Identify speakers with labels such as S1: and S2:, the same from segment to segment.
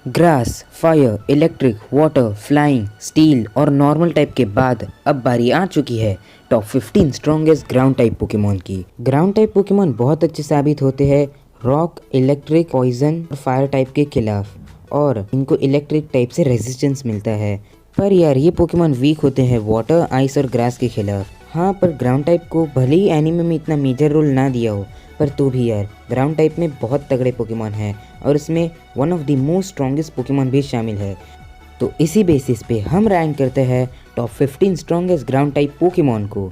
S1: Grass, fire, electric, water, flying, steel और normal type के बाद अब बारी आ चुकी है top 15 strongest ground type Pokemon की। ग्राउंड टाइप पोकेमॉन बहुत अच्छे साबित होते हैं रॉक, इलेक्ट्रिक, पॉइजन और फायर टाइप के खिलाफ, और इनको इलेक्ट्रिक टाइप से रेजिस्टेंस मिलता है। पर यार ये पोकेमॉन वीक होते हैं वाटर, आइस और ग्रास के खिलाफ। हाँ, पर ग्राउंड टाइप को भले ही एनिमे में इतना मेजर रोल ना दिया हो, पर तो भी यार ग्राउंड टाइप में बहुत तगड़े पोकेमॉन हैं और इसमें one of the most strongest Pokemon भी शामिल है। तो इसी बेसिस पे हम रैंक करते हैं top 15 strongest ground type Pokemon को।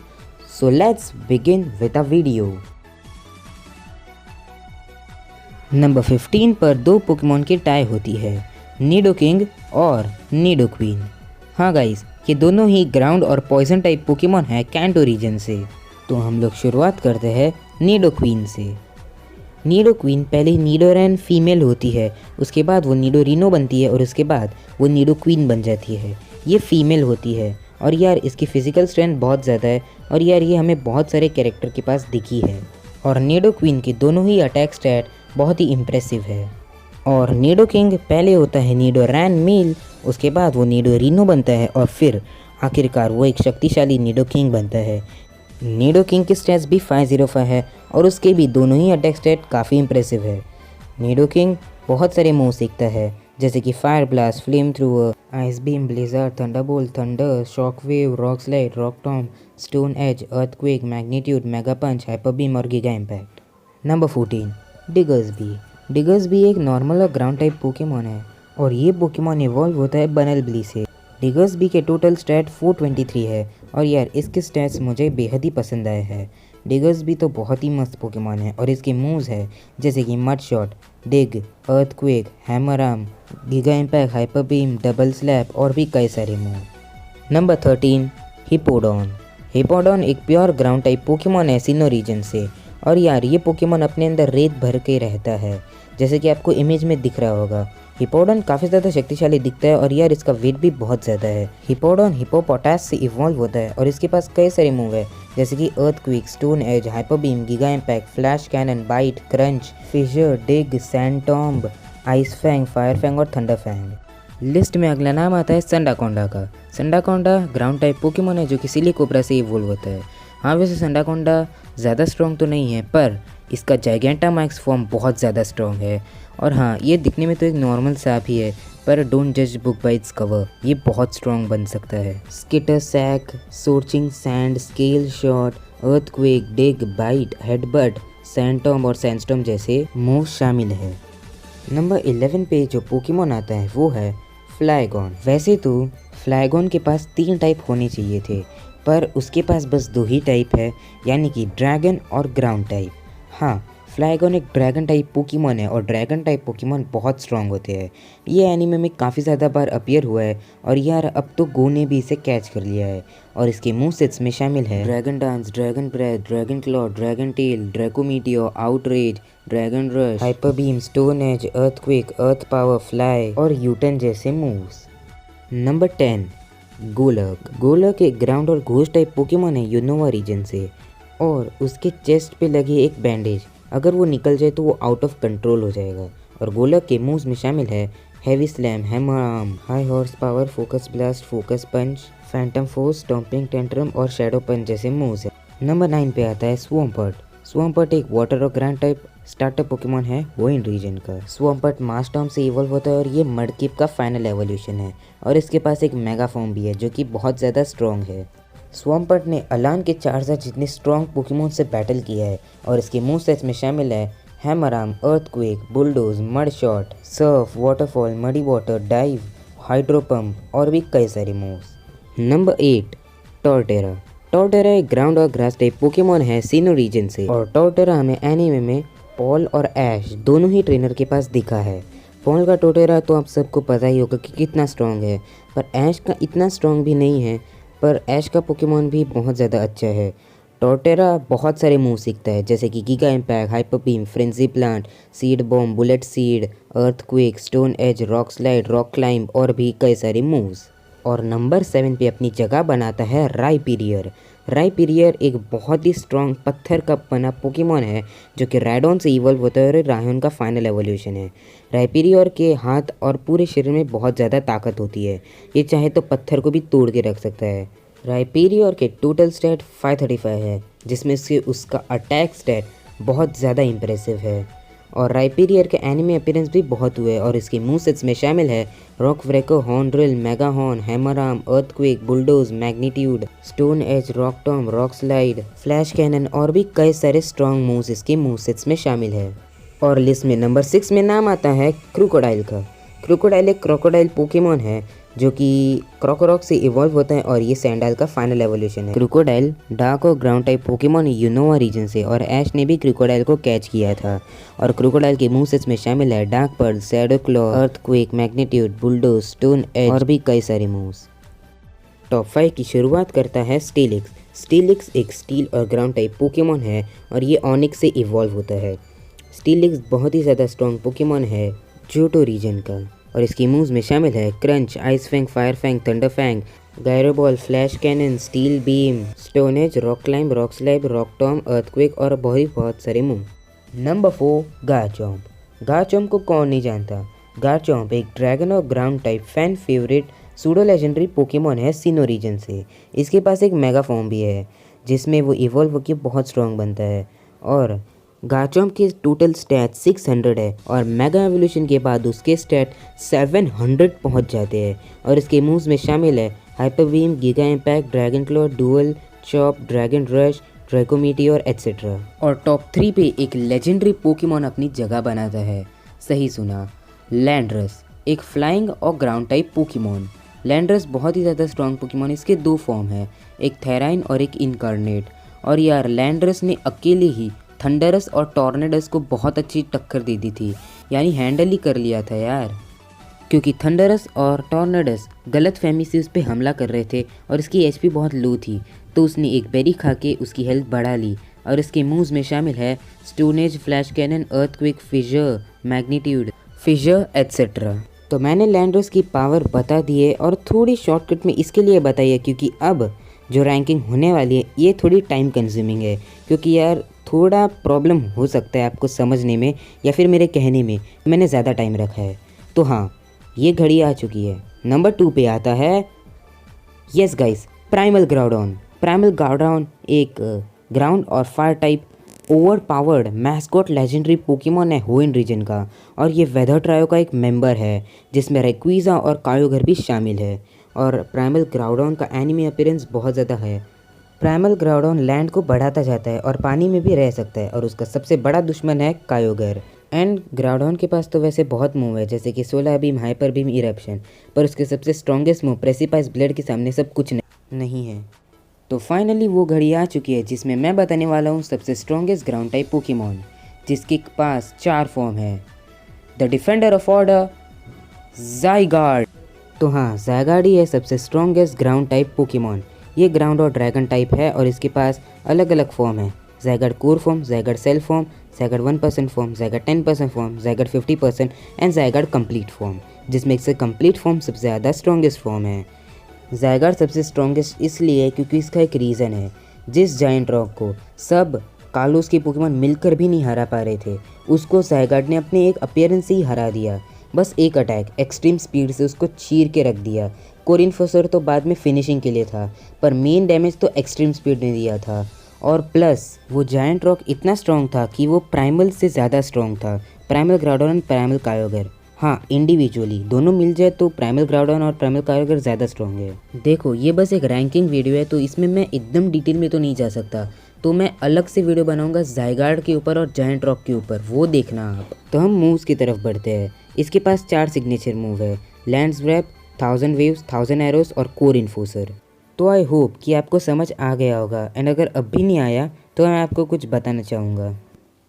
S1: So let's begin with a video. Number 15 पर दो पोकेमॉन की टाई होती है, निडोकिंग और निडोक्वीन। हाँ गाइस, ये दोनों ही ग्राउंड और पॉइजन टाइप पोकेमॉन है कैंटो रीजन से। तो हम लोग शुरुआत करते हैं निडोक्वीन से। निडोक्वीन पहले निडोरैन फीमेल होती है, उसके बाद वो निडोरिनो बनती है और उसके बाद वो निडोक्वीन बन जाती है। ये फीमेल होती है और यार इसकी फिजिकल स्ट्रेंथ बहुत ज़्यादा है और यार ये हमें बहुत सारे कैरेक्टर के पास दिखी है। और निडोक्वीन की दोनों ही अटैक स्टैट बहुत ही इम्प्रेसिव है। और निडोकिंग पहले होता है निडोरैन मेल, उसके बाद वो निडोरिनो बनता है और फिर आखिरकार वो एक शक्तिशाली निडोकिंग बनता है। निडोकिंग की स्टैट्स भी 505 है और उसके भी दोनों ही अटैक स्टैट काफ़ी इंप्रेसिव है। निडोकिंग बहुत सारे मूव सीखता है जैसे कि fire blast, flame thrower, ice beam, blizzard, thunderbolt, thunder, shock wave, rock slide, rock tomb, stone edge, earthquake, magnitude, mega punch, hyper beam और giga impact. Number 14 Diggersby. Diggersby एक normal और ground type Pokemon है और ये Pokemon evolve होता है बनलबली से। डिगर्सबी के टोटल स्टैट 423 है और यार इसके स्टैट्स मुझे बेहद ही पसंद आए हैं। डिगर्सबी तो बहुत ही मस्त पोकेमॉन है और इसके मूव्स है जैसे कि mud shot, dig, earthquake, hammer arm, giga impact, hyper beam, double slap और भी कई सारे मूव। नंबर 13 हिपोडॉन। हिपोडॉन एक प्योर ग्राउंड टाइप पोकेमॉन है सिनो रीजन से और यार ये पोकेमॉन अपने अंदर रेत भर के रहता है जैसे कि आपको इमेज में दिख रहा होगा। हिपोडॉन काफ़ी ज़्यादा शक्तिशाली दिखता है और यार इसका वेट भी बहुत ज़्यादा है। हिपोडॉन हिपोपोटास से इवॉल्व होता है और इसके पास कई सारे मूव है जैसे कि earthquake, stone edge, hyper beam, giga impact, flash cannon, bite, crunch, fissure, dig, sand tomb, ice fang, fire fang और थंडर फैंग। लिस्ट में अगला नाम आता है संडाकोंडा का। संडाकोंडा ग्राउंड टाइप पोकेमॉन है जो कि सिलिकोब्रा से इवॉल्व होता है। हाँ, वैसे संडाकोंडा ज़्यादा स्ट्रॉन्ग तो नहीं है पर इसका जाइगेंटामैक्स फॉर्म बहुत ज़्यादा स्ट्रॉन्ग है। और हाँ, ये दिखने में तो एक नॉर्मल सांप ही है पर डोंट जज बुक बाय इट्स कवर, ये बहुत स्ट्रॉन्ग बन सकता है। Skitter, sack, scorching sand, scale shot, earthquake, dig, bite, headbutt, sand tomb और सैंडस्टॉर्म जैसे मूव शामिल है। नंबर 11 पे जो पोकेमॉन आता है वो है फ्लाइगॉन। वैसे तो फ्लाइगॉन के पास 3 टाइप होने चाहिए थे पर उसके पास बस 2 ही टाइप है, यानी कि ड्रैगन और ग्राउंड टाइप। हाँ, फ्लाइगॉन एक ड्रैगन टाइप पोकेमॉन है और ड्रैगन टाइप पोकेमॉन बहुत स्ट्रॉन्ग होते हैं। ये एनीमे में काफ़ी ज़्यादा बार अपीयर हुआ है और यार अब तो गो ने भी इसे कैच कर लिया है। और इसके मूव सेट्स में शामिल है dragon dance, dragon breath, dragon claw, dragon tail, Draco meteor, outrage, dragon rush, hyper beam, stone edge, earthquake, earth power, fly और यूटन जैसे मूव्स। Number 10 Golurk. गोलक एक ग्राउंड और घोस्ट टाइप पोकेमॉन है Unova region से और उसके chest पे लगे एक बैंडेज अगर वो निकल जाए तो वो आउट ऑफ कंट्रोल हो जाएगा। और गोलक के मूव्स में शामिल है heavy slam, hammer arm, high horsepower, focus blast, focus punch, phantom force, stomping tantrum और शैडो पंच जैसे मूव्स है। नंबर 9 पे आता है स्वम्पर्ट। स्वम्पर्ट एक वाटर और ग्राउंड टाइप स्टार्टर पोकेमॉन है वोइन रीजन का। स्वम्पर्ट मास्टॉर्म से इवॉल्व होता है और ये मडकिप का फाइनल एवोल्यूशन है और इसके पास एक मेगा फॉर्म भी है जो कि बहुत ज़्यादा स्ट्रॉन्ग है। स्वम्पर्ट ने अलान के चार्जर जितने स्ट्रॉन्ग पोकेमॉन से बैटल किया है और इसके मूव सेट्स में शामिल है hammer arm, earthquake, bulldoze, mud shot, Surf, waterfall, muddy water, dive, hydro pump और भी कई सारे मूव्स। नंबर 8 टॉर्टेरा। टॉर्टेरा एक ग्राउंड और ग्रास टाइप पोकेमॉन है सिनो रीजन से और टॉर्टेरा हमें एनीमे में पॉल और ऐश दोनों ही ट्रेनर के पास दिखा है। पॉल का टॉर्टेरा तो आप सबको पता ही होगा कि कितना स्ट्रॉन्ग है पर ऐश का इतना स्ट्रॉन्ग भी नहीं है, पर ऐश का पोकेमॉन भी बहुत ज़्यादा अच्छा है। टॉर्टेरा बहुत सारे मूव सीखता है जैसे कि giga impact, hyper beam, frenzy plant, seed bomb, bullet seed, earthquake, stone edge, rock slide, rock climb और भी कई सारे मूव्स। और नंबर 7 पे अपनी जगह बनाता है राइपीरियर। राइपीरियर एक बहुत ही स्ट्रॉन्ग पत्थर का बना पोकेमॉन है जो कि राइडोन से इवॉल्व होता है और रायन का फाइनल एवोल्यूशन है। राइपीरियर के हाथ और पूरे शरीर में बहुत ज़्यादा ताकत होती है, ये चाहे तो पत्थर को भी तोड़ के रख सकता है। राइपीरियर के टोटल स्टैट 535 है, जिसमें से उसका अटैक स्टैट बहुत ज़्यादा इंप्रेसिव है। और राइपीरियर के एनिमे अपीयरेंस भी बहुत हुए और इसके मूव सेट्स में शामिल है rock wrecker, horn drill, mega horn, hammer arm, earthquake, bulldoze, magnitude, stone edge, rock tomb, rock slide, flash cannon और भी कई सारे स्ट्रॉन्ग मूव्स इसके मूव सेट्स में शामिल है। और लिस्ट में नंबर 6 में नाम आता है क्रोकोडाइल का। क्रोकोडाइल एक क्रोकोडाइल पोकेमॉन है जो कि क्रोकोरॉक से इवॉल्व होता है और ये सैंडाल का फाइनल एवोल्यूशन है। क्रोकोडाइल डार्क और ground type Pokemon Unova region से और ऐश ने भी क्रोकोडाइल को कैच किया था। और क्रोकोडाइल के मूव सेट्स में शामिल है dark pearl, shadow claw, earthquake, magnitude, bulldoze, stone edge और भी कई सारे मूव्स। टॉप 5 की शुरुआत करता है स्टीलिक्स। स्टीलिक्स एक स्टील और ग्राउंड टाइप पोकेमॉन है और ये ऑनिक्स से इवॉल्व होता है। स्टीलिक्स बहुत ही ज़्यादा स्ट्रॉन्ग पोकेमॉन है जोटो रीजन का और इसकी मूव्स में शामिल है crunch, ice fang, fire fang, thunder fang, gyro ball, flash cannon, steel beam, stone edge, rock climb, rock slide, rock tomb, earthquake और बहुत सारे मूव। नंबर 4 गारचॉम्प। गारचॉम्प को कौन नहीं जानता। गारचॉम्प एक ड्रैगन और ground type fan favourite pseudo legendary Pokemon है सिनो रीजन से। इसके पास एक मेगा फॉर्म भी है जिसमें वो इवॉल्व होकर बहुत स्ट्रॉन्ग बनता है। और गारचॉम्प के टोटल स्टैट 600 है और मेगा एवोल्यूशन के बाद उसके स्टैट 700 पहुंच जाते हैं। और इसके मूव्स में शामिल है hyper beam, giga impact, dragon claw, dual chop, dragon rush, draco meteor etcetera. और टॉप 3 पे एक लेजेंडरी पोकेमॉन अपनी जगह बनाता है। सही सुना, लैंड्रस एक फ्लाइंग और ग्राउंड टाइप पोकेमॉन। लैंड्रस बहुत ही ज़्यादा स्ट्रॉन्ग पोकेमॉन। इसके 2 फॉर्म है, एक थेराइन और एक इनकार्नेट। और यार लैंड्रस ने अकेले ही थंडरस और टॉर्नेडस को बहुत अच्छी टक्कर दे दी थी, यानी हैंडल ही कर लिया था यार। क्योंकि थंडरस और टॉर्नेडस गलत फहमी से उस पर हमला कर रहे थे और इसकी एचपी बहुत लो थी, तो उसने एक बेरी खा के उसकी हेल्थ बढ़ा ली। और इसके मूव्स में शामिल है Stone Age, flash cannon, earthquake, फिजर, magnitude, फिजर etcetera. तो मैंने लैंड्रस की पावर बता दी है और थोड़ी शॉर्टकट में इसके लिए बताई है क्योंकि अब जो रैंकिंग होने वाली है ये थोड़ी टाइम कंज्यूमिंग है, क्योंकि यार थोड़ा प्रॉब्लम हो सकता है आपको समझने में या फिर मेरे कहने में, मैंने ज़्यादा टाइम रखा है। तो हाँ, ये घड़ी आ चुकी है। नंबर 2 पे आता है, yes guys, primal Groudon. Primal Groudon एक ग्राउंड और fire type over powered mascot legendary Pokemon है होएन रीजन का और ये वेदर ट्रायो का एक मेंबर है जिसमें रेक्विज़ा और कायोगर भी शामिल है। और प्राइमल ग्राउडॉन का एनिमे अपीयरेंस बहुत ज़्यादा है। प्राइमल ग्राउडॉन लैंड को बढ़ाता जाता है और पानी में भी रह सकता है और उसका सबसे बड़ा दुश्मन है कायोगर। एंड ग्राउडॉन के पास तो वैसे बहुत मूव है जैसे कि solar beam, hyper beam, eruption, पर उसके सबसे स्ट्रॉन्गेस्ट मूव प्रेसिपाइस ब्लेड के सामने सब कुछ नहीं है। तो फाइनली वो घड़ी आ चुकी है जिसमें मैं बताने वाला हूँ सबसे स्ट्रॉन्गेस्ट ग्राउंड टाइप पोकेमॉन, जिसके पास 4 फॉर्म है। The defender of order, Zygarde. तो हाँ, ज़ाइगार्ड ही है सबसे स्ट्रॉन्गेस्ट ग्राउंड टाइप पोकेमॉन। ये ग्राउंड और ड्रैगन टाइप है और इसके पास अलग अलग फॉर्म है। Zygarde core form, Zygarde cell form, Zygarde 1% form, Zygarde 10% form, Zygarde 50% and Zygarde complete form, जिसमें इससे कंप्लीट फॉर्म सबसे ज़्यादा स्ट्रॉन्गेस्ट फॉर्म है। ज़ाइगार्ड सबसे स्ट्रॉन्गेस्ट इसलिए क्योंकि इसका एक रीज़न है। जिस जायंट रॉक को सब कालोस के पोकेमॉन मिलकर भी नहीं हरा पा रहे थे, उसको ज़ाइगार्ड ने अपने एक अपीयरेंस से ही हरा दिया। बस एक अटैक एक्सट्रीम स्पीड से उसको चीर के रख दिया। कोरिनफोसर तो बाद में फिनिशिंग के लिए था, पर मेन डैमेज तो एक्सट्रीम स्पीड ने दिया था। और प्लस वो जायंट रॉक इतना स्ट्रॉन्ग था कि वो प्राइमल से ज़्यादा स्ट्रॉन्ग था, प्राइमल ग्राउडॉन एंड प्राइमल कायोगर। हाँ, इंडिविजुअली दोनों मिल जाए तो प्राइमल ग्राउडॉन और प्राइमल कायोगर ज़्यादा स्ट्रॉन्ग है। देखो, ये बस एक रैंकिंग वीडियो है तो इसमें मैं एकदम डिटेल में तो नहीं जा सकता, तो मैं अलग से वीडियो बनाऊंगा ज़ाइगार्ड के ऊपर और जायंट रॉक के ऊपर, वो देखना आप। तो हम मूव्स की तरफ बढ़ते हैं। इसके पास 4 सिग्नेचर मूव है, लैंड्स व्रैप, 1000 वेव्स, 1000 एरोस और कोर इन्फोर्सर। तो आई होप कि आपको समझ आ गया होगा एंड अगर अब भी नहीं आया तो मैं आपको कुछ बताना चाहूँगा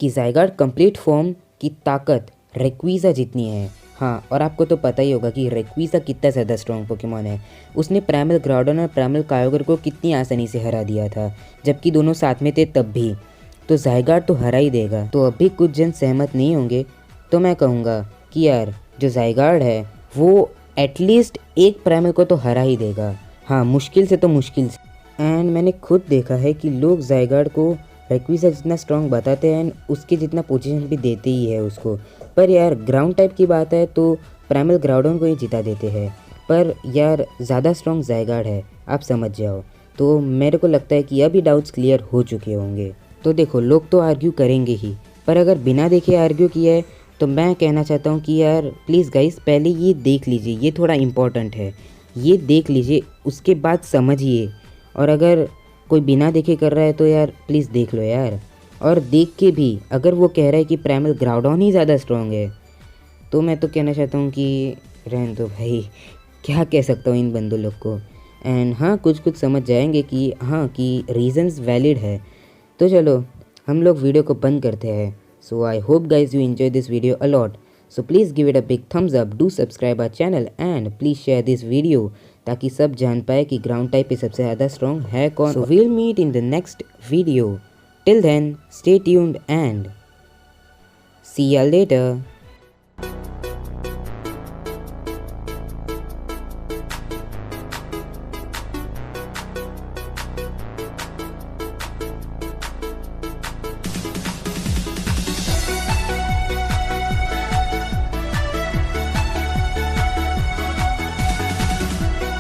S1: कि ज़ाइगार्ड कंप्लीट फॉर्म की ताकत रेक्विज़ा जितनी है। हाँ, और आपको तो पता ही होगा कि रेक्विज़ा कितना ज़्यादा स्ट्रॉन्ग पोकेमॉन है। उसने प्राइमल ग्राउडॉन और प्राइमल कायोगर को कितनी आसानी से हरा दिया था, जबकि दोनों साथ में थे तब भी। तो ज़ाइगार्ड तो हरा ही देगा। तो अभी कुछ जन सहमत नहीं होंगे, तो मैं कहूँगा कि यार जो ज़ाइगार्ड है वो एटलीस्ट एक प्राइमल को तो हरा ही देगा। हाँ, मुश्किल से तो मुश्किल से। एंड मैंने खुद देखा है कि लोग ज़ायगार्ड को रेक्विसा जितना स्ट्रॉन्ग बताते हैं एंड उसके जितना पोजीशन भी देते ही है उसको। पर यार ग्राउंड टाइप की बात है तो प्राइमल ग्राउडन को ही जिता देते हैं। पर यार ज़्यादा स्ट्रॉन्ग ज़ायगार्ड है, आप समझ जाओ। तो मेरे को लगता है कि अभी डाउट्स क्लियर हो चुके होंगे। तो देखो लोग तो आर्ग्यू करेंगे ही, पर अगर बिना देखे आर्ग्यू किया है तो मैं कहना चाहता हूँ कि यार प्लीज़ गाइस पहले ये देख लीजिए, ये थोड़ा इम्पॉर्टेंट है। ये देख लीजिए उसके बाद समझिए। और अगर कोई बिना देखे कर रहा है तो यार प्लीज़ देख लो यार। और देख के भी अगर वो कह रहा है कि प्राइमल ग्राउडन ही ज़्यादा स्ट्रॉन्ग है तो मैं तो कहना चाहता हूँ कि रहने दो भाई, क्या कह सकता हूँ इन बंदों लोग को। एंड हाँ कुछ कुछ समझ जाएंगे कि हाँ कि रीजंस वैलिड है। तो चलो हम लोग वीडियो को बंद करते हैं। So I hope guys you enjoy this video a lot. So please give it a big thumbs up, do subscribe our channel and please share this video ताकि सब जान पाए कि ग्राउंड टाइप पे सबसे ज़्यादा स्ट्रॉन्ग है कौन। So we'll meet in the next video. Till then, stay tuned and see ya later.